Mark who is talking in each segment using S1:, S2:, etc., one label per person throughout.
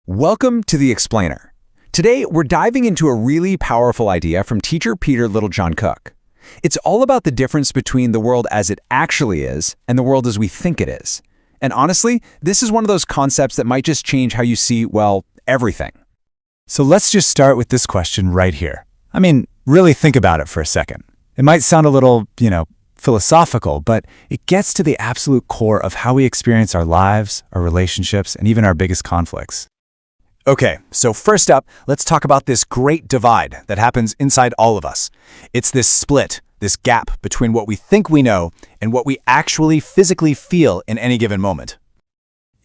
S1: Welcome to The Explainer. Today, we're diving into a really powerful idea from teacher Peter Littlejohn Cook. It's all about the difference between the world as it actually is and the world as we think it is. And honestly, this is one of those concepts that might just change how you see, well, everything.
S2: So let's just start with this question right here. Really think about it for a second. It might sound a little, philosophical, but it gets to the absolute core of how we experience our lives, our relationships, and even our biggest conflicts. Okay, so first up, let's talk about this great divide that happens inside all of us. It's this split, this gap between what we think we know and what we actually physically feel in any given moment.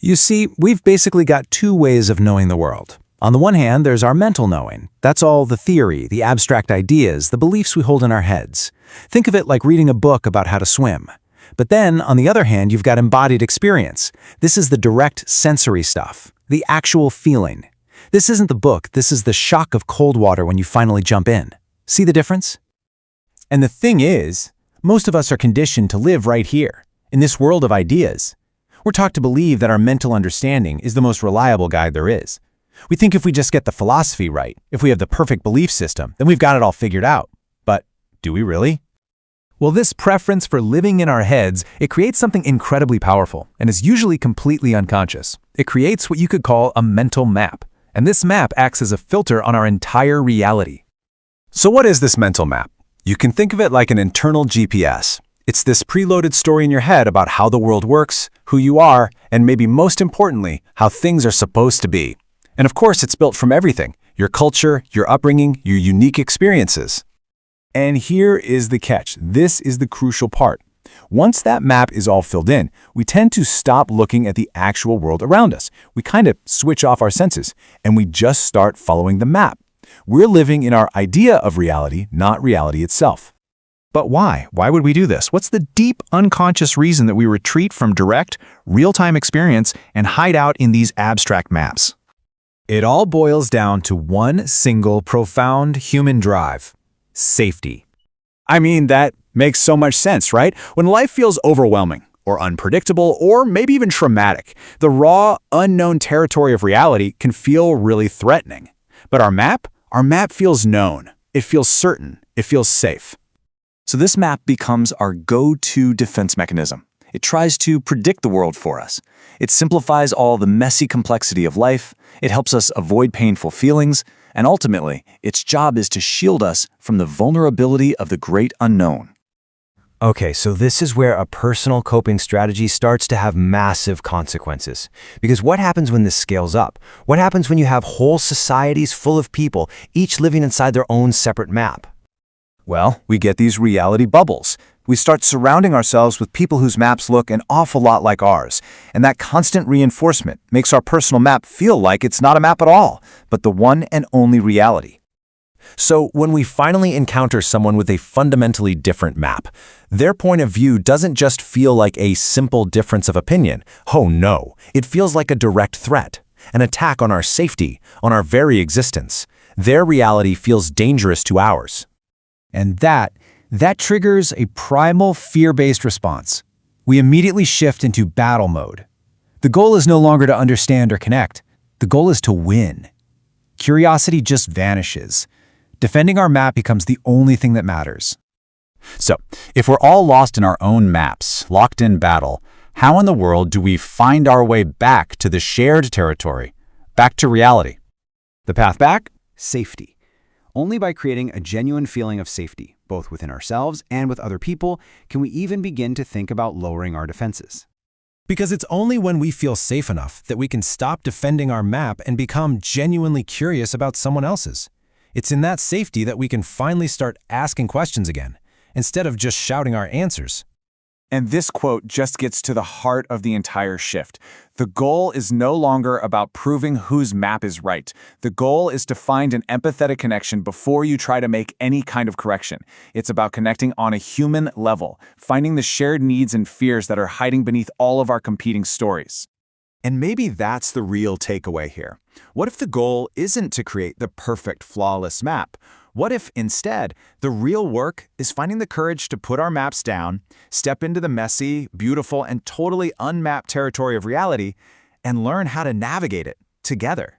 S2: You see, we've basically got two ways of knowing the world. On the one hand, there's our mental knowing. That's all the theory, the abstract ideas, the beliefs we hold in our heads. Think of it like reading a book about how to swim. But then, on the other hand, you've got embodied experience. This is the direct sensory stuff, the actual feeling. This isn't the book, this is the shock of cold water when you finally jump in. See the difference? And the thing is, most of us are conditioned to live right here, in this world of ideas. We're taught to believe that our mental understanding is the most reliable guide there is. We think if we just get the philosophy right, if we have the perfect belief system, then we've got it all figured out. But do we really? Well, this preference for living in our heads, it creates something incredibly powerful and is usually completely unconscious. It creates what you could call a mental map. And this map acts as a filter on our entire reality. So what is this mental map? You can think of it like an internal GPS. It's this preloaded story in your head about how the world works, who you are, and maybe most importantly, how things are supposed to be. And of course, it's built from everything: your culture, your upbringing, your unique experiences. And here is the catch. This is the crucial part. Once that map is all filled in, we tend to stop looking at the actual world around us. We kind of switch off our senses, and we just start following the map. We're living in our idea of reality, not reality itself. But why? Why would we do this? What's the deep, unconscious reason that we retreat from direct, real-time experience and hide out in these abstract maps? It all boils down to one single, profound human drive: safety. That makes so much sense, right? When life feels overwhelming or unpredictable or maybe even traumatic, the raw, unknown territory of reality can feel really threatening. But our map feels known. It feels certain. It feels safe. So this map becomes our go-to defense mechanism. It tries to predict the world for us. It simplifies all the messy complexity of life. It helps us avoid painful feelings. And ultimately, its job is to shield us from the vulnerability of the great unknown. Okay, so this is where a personal coping strategy starts to have massive consequences. Because what happens when this scales up? What happens when you have whole societies full of people, each living inside their own separate map? Well, we get these reality bubbles. We start surrounding ourselves with people whose maps look an awful lot like ours. And that constant reinforcement makes our personal map feel like it's not a map at all, but the one and only reality. So when we finally encounter someone with a fundamentally different map, their point of view doesn't just feel like a simple difference of opinion. Oh no, it feels like a direct threat, an attack on our safety, on our very existence. Their reality feels dangerous to ours. And that triggers a primal fear-based response. We immediately shift into battle mode. The goal is no longer to understand or connect. The goal is to win. Curiosity just vanishes. Defending our map becomes the only thing that matters.
S3: So, if we're all lost in our own maps, locked in battle, how in the world do we find our way back to the shared territory, back to reality?
S1: The path back? Safety. Only by creating a genuine feeling of safety, both within ourselves and with other people, can we even begin to think about lowering our defenses.
S2: Because it's only when we feel safe enough that we can stop defending our map and become genuinely curious about someone else's. It's in that safety that we can finally start asking questions again, instead of just shouting our answers.
S4: And this quote just gets to the heart of the entire shift. The goal is no longer about proving whose map is right. The goal is to find an empathetic connection before you try to make any kind of correction. It's about connecting on a human level, finding the shared needs and fears that are hiding beneath all of our competing stories.
S5: And maybe that's the real takeaway here. What if the goal isn't to create the perfect, flawless map? What if, instead, the real work is finding the courage to put our maps down, step into the messy, beautiful, and totally unmapped territory of reality, and learn how to navigate it together?